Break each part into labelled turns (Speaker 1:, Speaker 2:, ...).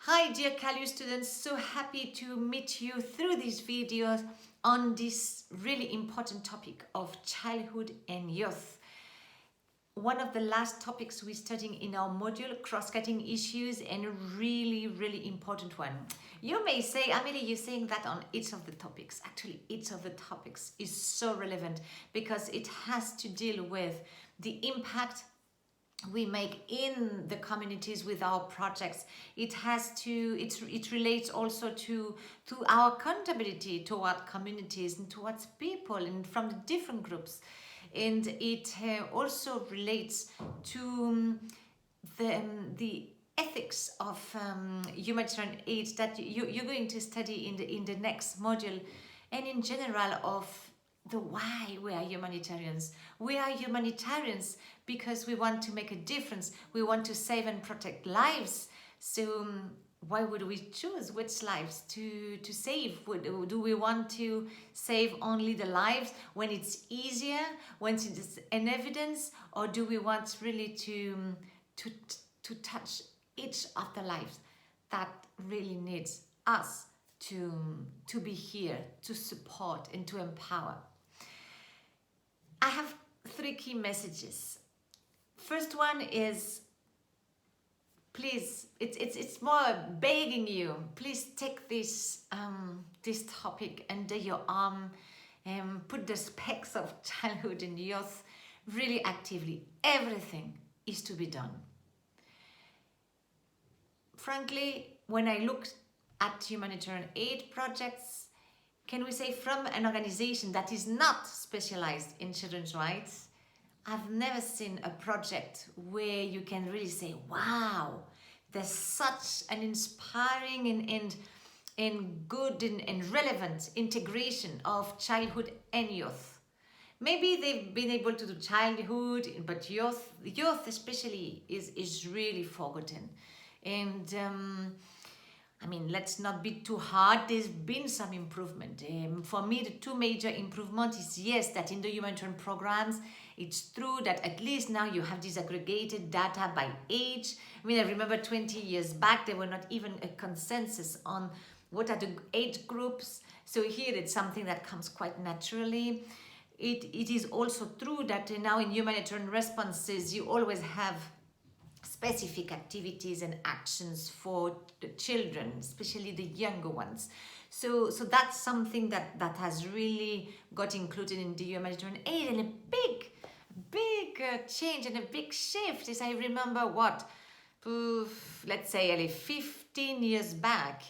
Speaker 1: Hi dear CalU students, so happy to meet you through these videos on this really important topic of childhood and youth. One of the last topics we're studying in our module, cross-cutting issues, and a really important one. You may say, Amelie, you're saying that on each of the topics. Actually, each of the topics is so relevant because it has to deal with the impact we make in the communities with our projects. It relates also to our accountability toward communities and towards people and from the different groups, and it also relates to the ethics of humanitarian aid that you're going to study in the next module, and in general of the why we are humanitarians. We are humanitarians because we want to make a difference. We want to save and protect lives. So why would we choose which lives to save? Do we want to save only the lives when it's easier, when it's an evidence, or do we want really to touch each of the lives that really needs us to be here, to support and to empower? I have three key messages. First one is, please, it's more begging you, please take this topic under your arm and put the specs of childhood and youth really actively. Everything is to be done. Frankly, when I looked at humanitarian aid projects, can we say from an organization that is not specialized in children's rights, I've never seen a project where you can really say, wow, there's such an inspiring and good and relevant integration of childhood and youth. Maybe they've been able to do childhood, but youth especially is really forgotten. And I mean, let's not be too hard. There's been some improvement. For me, the two major improvements is, yes, that in the humanitarian programs, it's true that at least now you have disaggregated data by age. I mean, I remember 20 years back, there were not even a consensus on what are the age groups. So here it's something that comes quite naturally. It is also true that now in humanitarian responses, you always have specific activities and actions for the children, especially the younger ones. So that's something that has really got included in the humanitarian aid, and a big change and a big shift is, I remember let's say 15 years back,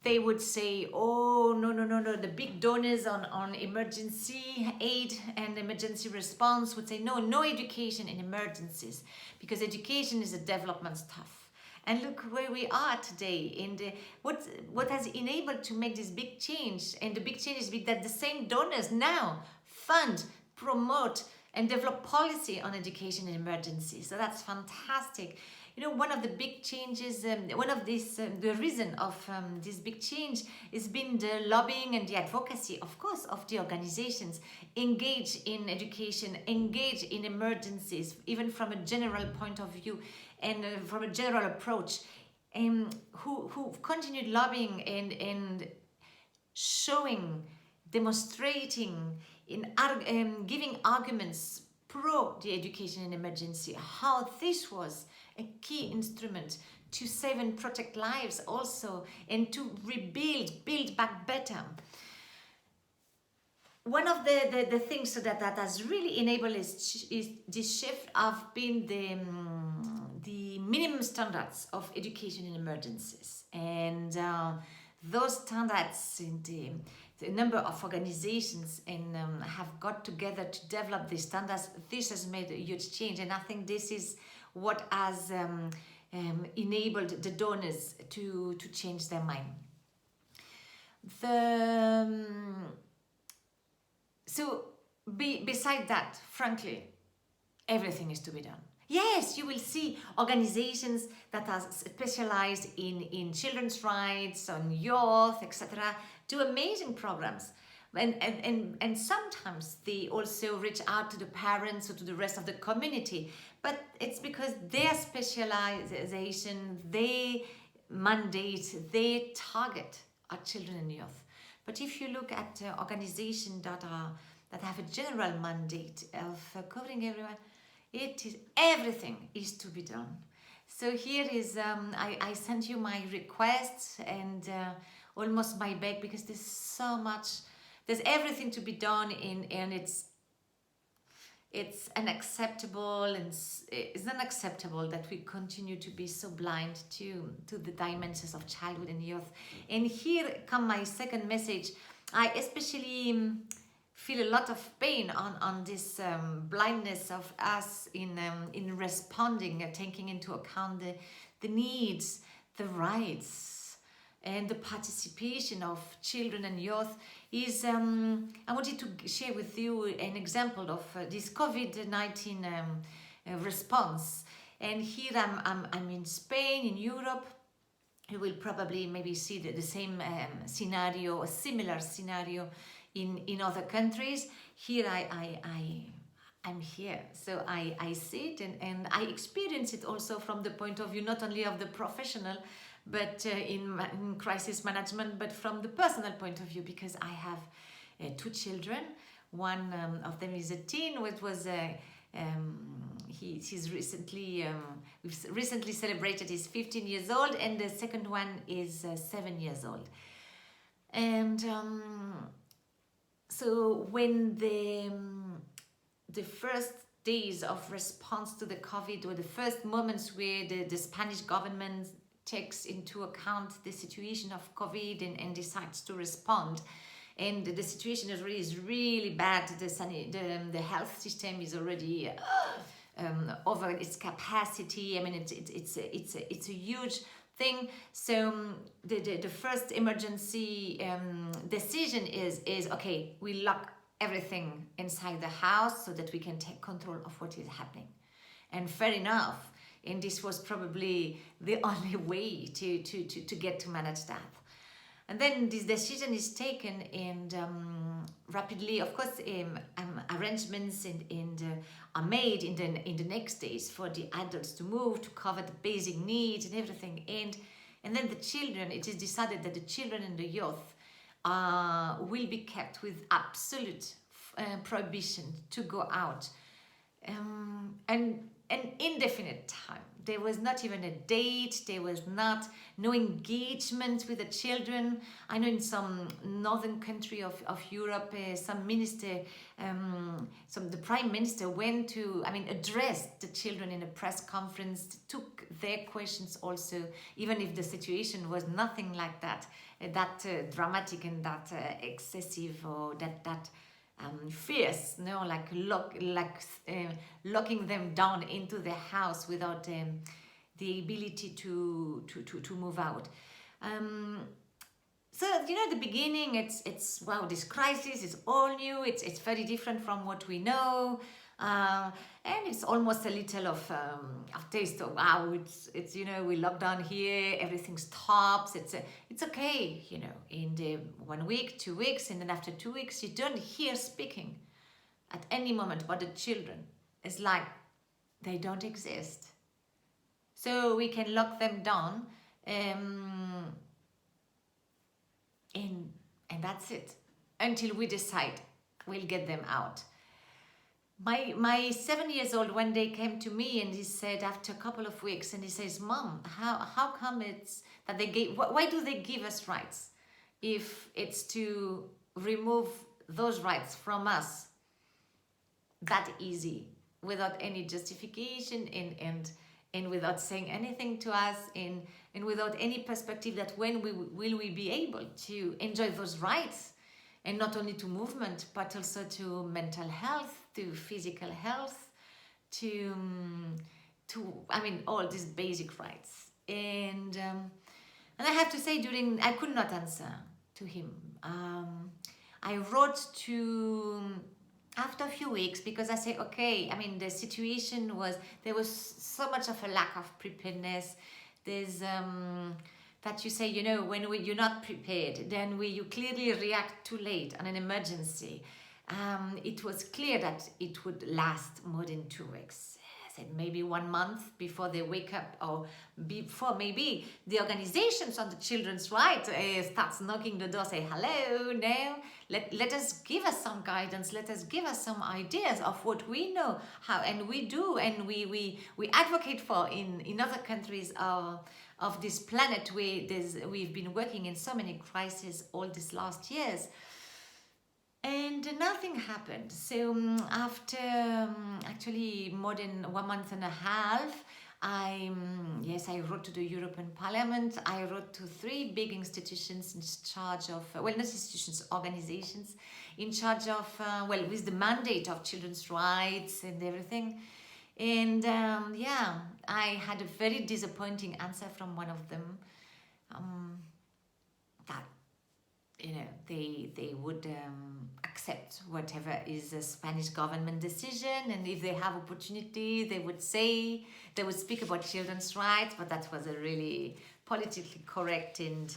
Speaker 1: they would say, oh, no, the big donors on emergency aid and emergency response would say, no education in emergencies, because education is a development stuff. And look where we are today, and what has enabled to make this big change. And the big change is that the same donors now fund, promote, and develop policy on education in emergencies. So that's fantastic. You know, one of the big changes, the reason of this big change has been the lobbying and the advocacy, of course, of the organizations engaged in education, engaged in emergencies, even from a general point of view and from a general approach, who continued lobbying and showing, demonstrating, giving arguments pro the education in emergency, how this was a key instrument to save and protect lives also, and to build back better. One of the things that has really enabled is this shift of being the minimum standards of education in emergencies, and those standards in the number of organizations and have got together to develop these standards. This has made a huge change, and I think this is what has enabled the donors to change their mind. Beside that, frankly, everything is to be done. Yes, you will see organizations that are specialized in children's rights, on youth, etc., do amazing programs. And sometimes they also reach out to the parents or to the rest of the community. but it's because their specialization, their mandate, their target are children and youth. But if you look at organizations that have a general mandate of covering everyone, everything is to be done. So here is I sent you my requests and almost my beg, because there's so much, there's everything to be done and it's unacceptable, and it's unacceptable that we continue to be so blind to the dimensions of childhood and youth. And here come my second message. I especially feel a lot of pain on this blindness of us in responding, taking into account the needs, the rights, and the participation of children and youth. Is I wanted to share with you an example of this COVID-19 response. And here I'm in Spain, in Europe. You will probably maybe see the same scenario, a similar scenario in other countries. Here I'm here, so I see it and I experience it also from the point of view not only of the professional, but in crisis management, but from the personal point of view, because I have two children. One of them is a teen, which was he's recently we've recently celebrated his 15 years old, and the second one is 7 years old. And so when the first days of response to the COVID, or the first moments where the Spanish government takes into account the situation of COVID and decides to respond, and the situation is really bad. The health system is already over its capacity. I mean, it's a huge thing. So the first emergency decision is okay, we lock everything inside the house so that we can take control of what is happening. And fair enough. And this was probably the only way to get to manage that. And then this decision is taken, and rapidly, of course, arrangements are made in the next days for the adults to move, to cover the basic needs and everything. And then the children, it is decided that the children and the youth will be kept with absolute prohibition to go out. And an indefinite time. There was not even a date. There was no engagement with the children. I know in some northern country of Europe, the prime minister went to, addressed the children in a press conference, took their questions also, even if the situation was nothing like that, dramatic and that excessive, or that fierce, like locking them down into the house without the ability to move out. So at the beginning, it's wow, this crisis is all new. It's very different from what we know, and it's almost a little of taste of wow. It's we lock down here, everything stops. It's okay, in the 1 week, 2 weeks, and then after 2 weeks, you don't hear speaking at any moment about the children. It's like they don't exist. So we can lock them down. And that's it, until we decide we'll get them out. My 7 years old one day came to me and he said, after a couple of weeks, and he says, "Mom, how come it's that why do they give us rights if it's to remove those rights from us that easy, without any justification and without saying anything to us, and without any perspective that when will we be able to enjoy those rights, and not only to movement, but also to mental health, to physical health, to all these basic rights." And I have to say, I could not answer to him. I wrote to after a few weeks, because I say, okay, the situation there was so much of a lack of preparedness. There's that you say, when you're not prepared, then you clearly react too late on an emergency. It was clear that it would last more than 2 weeks. said maybe 1 month before they wake up, or before maybe the organizations on the children's rights starts knocking the door, say hello, no, let us give us some guidance, let us give us some ideas of what we know, how, and we do, and we advocate for in other countries of this planet. We've been working in so many crises all these last years. And nothing happened. So after actually more than 1 month and a half, I wrote to the European Parliament. I wrote to 3 big institutions in charge of, well, not institutions, organizations, in charge of, with the mandate of children's rights and everything. And I had a very disappointing answer from one of them, that they would accept whatever is a Spanish government decision, and if they have opportunity, they would speak about children's rights, but that was a really politically correct and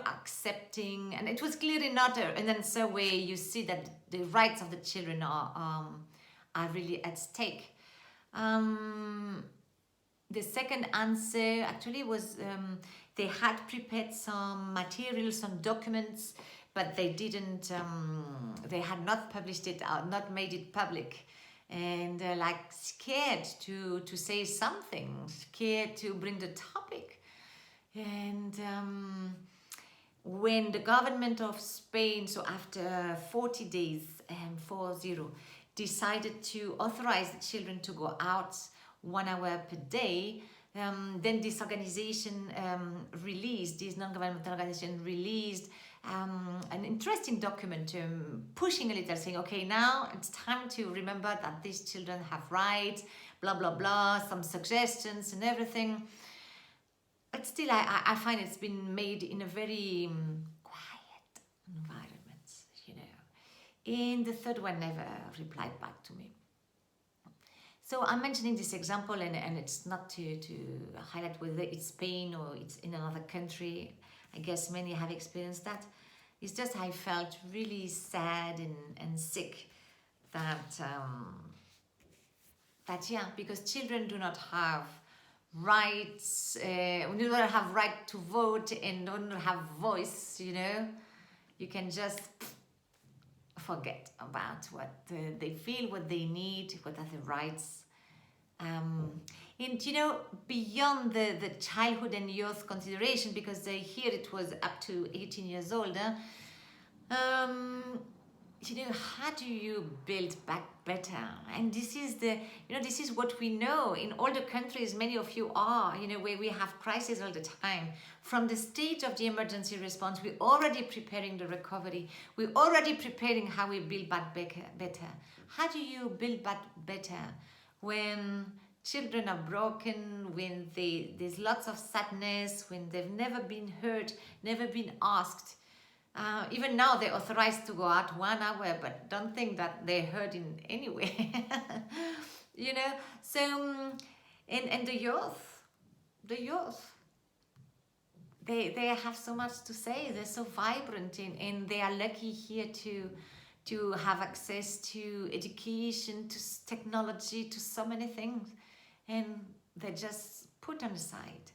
Speaker 1: accepting, and it was clearly not and then so way you see that the rights of the children are really at stake. The second answer actually was they had prepared some materials, some documents, but they didn't, they had not published it out, not made it public. And scared to say something, scared to bring the topic. And when the government of Spain, so after 40 days, 40, decided to authorize the children to go out 1 hour per day, then this organization this non-governmental organization released an interesting document, pushing a little, saying, okay, now it's time to remember that these children have rights, blah, blah, blah, some suggestions and everything. But still, I find it's been made in a very quiet environment, And the third one never replied back to me. So I'm mentioning this example, and it's not to highlight whether it's Spain or it's in another country. I guess many have experienced that. It's just I felt really sad and sick that because children do not have rights, do not have right to vote and don't have voice, You can just forget about what they feel, what they need, what are the rights. And beyond the childhood and youth consideration, because here it was up to 18 years old, how do you build back better? And this is this is what we know in all the countries. Many of you are, where we have crises all the time. From the stage of the emergency response, we're already preparing the recovery. We're already preparing how we build back better. How do you build back better when children are broken, when there's lots of sadness, when they've never been heard, never been asked? Even now they're authorized to go out 1 hour, but don't think that they're heard in any way. So and the youth, they have so much to say. They're so vibrant, and they are lucky here to have access to education, to technology, to so many things, and they're just put on the side.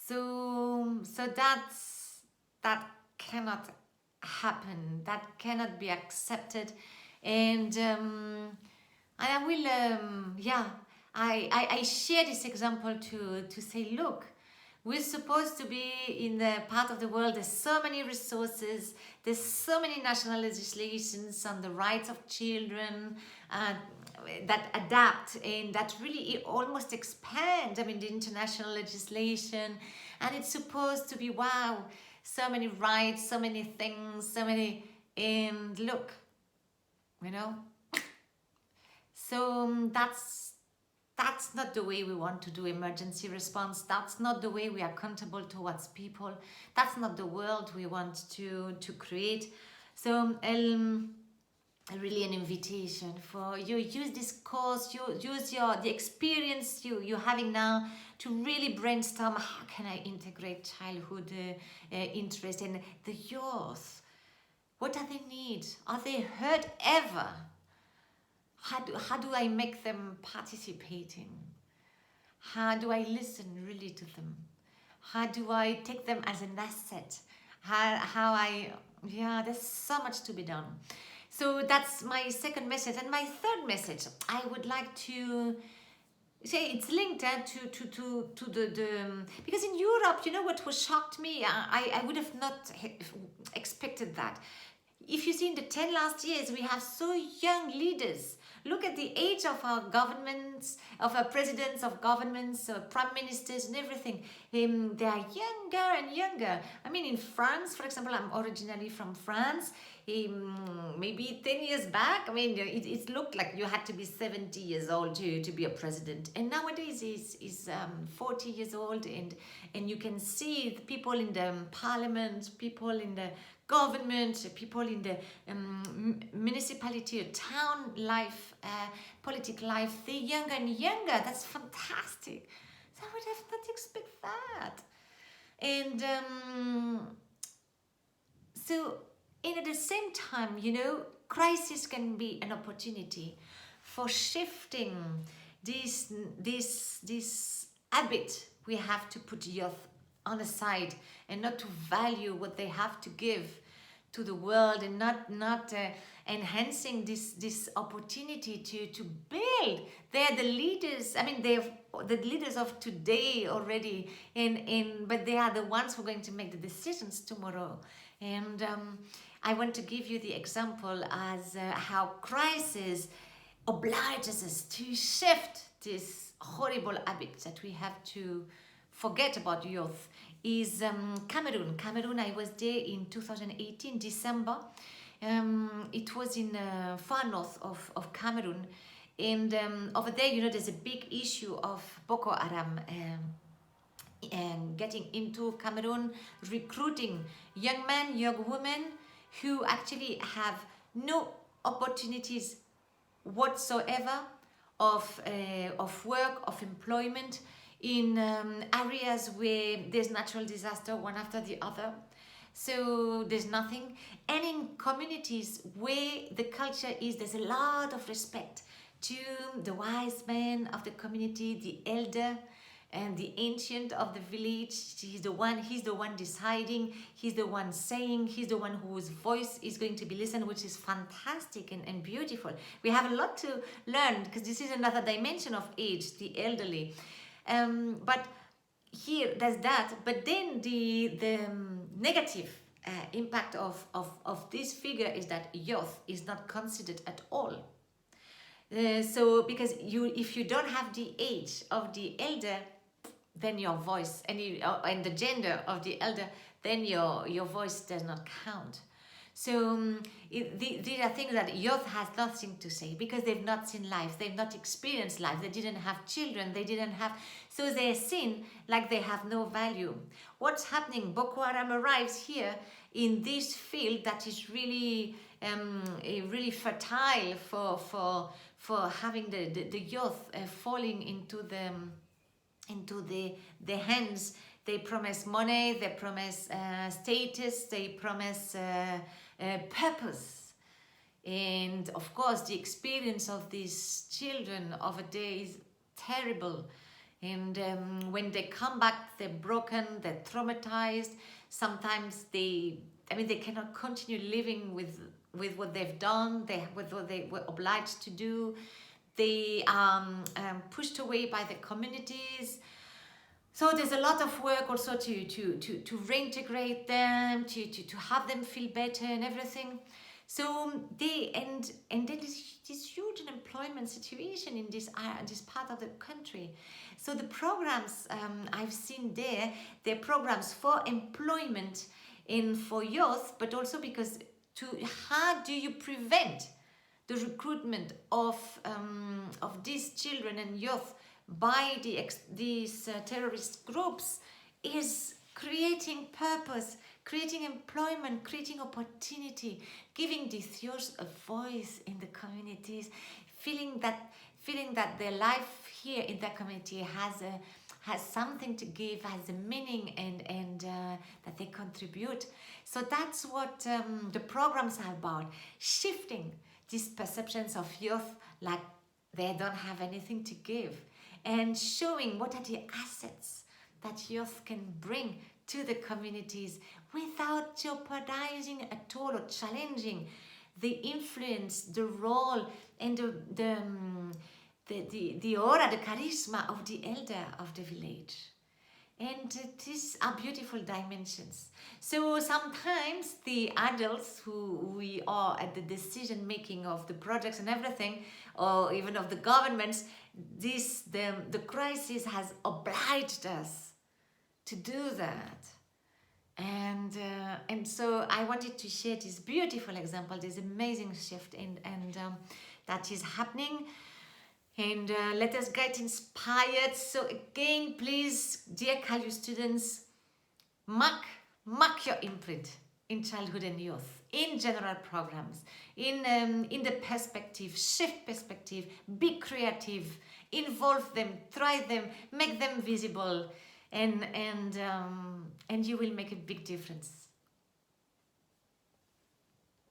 Speaker 1: So that cannot happen. That cannot be accepted, and I will I share this example to say, look, we're supposed to be in the part of the world, there's so many resources, there's so many national legislations on the rights of children that adapt and that really almost expand, the international legislation. And it's supposed to be, wow, so many rights, so many things, and look, So that's not the way we want to do emergency response. That's not the way we are accountable towards people. That's not the world we want to create. So really an invitation for you, use this course, use the experience you're having now to really brainstorm, how can I integrate childhood interest and the youth. What are their needs? Are they heard ever? How do I make them participating? How do I listen really to them? How do I take them as an asset? Yeah, there's so much to be done. So that's my second message. And my third message, I would like to say it's linked to the because in Europe, you know what was shocked me? I would have not expected that. If you see in the 10 last years, we have so young leaders. Look at the age of our governments, of our presidents of governments, prime ministers and everything. They are younger and younger. I mean, in France, for example, I'm originally from France. Maybe 10 years back, I mean, it looked like you had to be 70 years old to be a president. And nowadays he's 40 years old, and you can see the people in the parliament, people in the government, people in the municipality, town life, political life, they're younger and younger. That's fantastic. So I would have not expect that. And and at the same time, you know, crisis can be an opportunity for shifting this habit we have to put youth on the side and not to value what they have to give to the world, and not enhancing this opportunity to build. They're the leaders. I mean, they're the leaders of today already, but they are the ones who are going to make the decisions tomorrow. And I want to give you the example as how crisis obliges us to shift this horrible habit that we have to forget about youth. Is Cameroon. Cameroon, I was there in 2018, December. It was in far north of Cameroon. And over there, you know, there's a big issue of Boko Haram and getting into Cameroon, recruiting young men, young women who actually have no opportunities whatsoever of work, of employment, in areas where there's natural disaster one after the other. So there's nothing. And in communities where the culture is, there's a lot of respect to the wise man of the community, the elder, and the ancient of the village. He's the one deciding, he's the one saying, he's the one whose voice is going to be listened, which is fantastic and beautiful. We have a lot to learn, because this is another dimension of age, the elderly. But here there's that, but then the negative impact of this figure is that youth is not considered at all. So because if you don't have the age of the elder, then your voice, and the gender of the elder, then your voice does not count. So these are things that youth has nothing to say, because they've not seen life, they've not experienced life, they didn't have children, so they're seen like they have no value. What's happening? Boko Haram arrives here in this field that is really really fertile for having the youth falling into the hands. They promise money, they promise status, they promise purpose. And of course, the experience of these children over there is terrible. And when they come back, they're broken, they're traumatized. Sometimes they cannot continue living with what they've done, with what they were obliged to do. They are pushed away by the communities. So there's a lot of work also to reintegrate them, to have them feel better and everything. So then there's this huge unemployment situation in this part of the country. So the programs I've seen there, they're programs for employment and for youth, but also because how do you prevent the recruitment of these children and youth by these terrorist groups, is creating purpose, creating employment, creating opportunity, giving these youth a voice in the communities, feeling that their life here in that community has something to give, has a meaning, and that they contribute. So that's what the programs are about, shifting these perceptions of youth like they don't have anything to give, and showing what are the assets that youth can bring to the communities without jeopardizing at all or challenging the influence, the role, and the aura, the charisma of the elder of the village. And these are beautiful dimensions. So sometimes the adults who we are at the decision making of the projects and everything, or even of the governments, the crisis has obliged us to do that. And so I wanted to share this beautiful example, this amazing shift, and that is happening. And let us get inspired. So again, please, dear CalU students, mark your imprint in childhood and youth, in general programs, in the perspective, shift perspective, be creative, involve them, try them, make them visible, and you will make a big difference.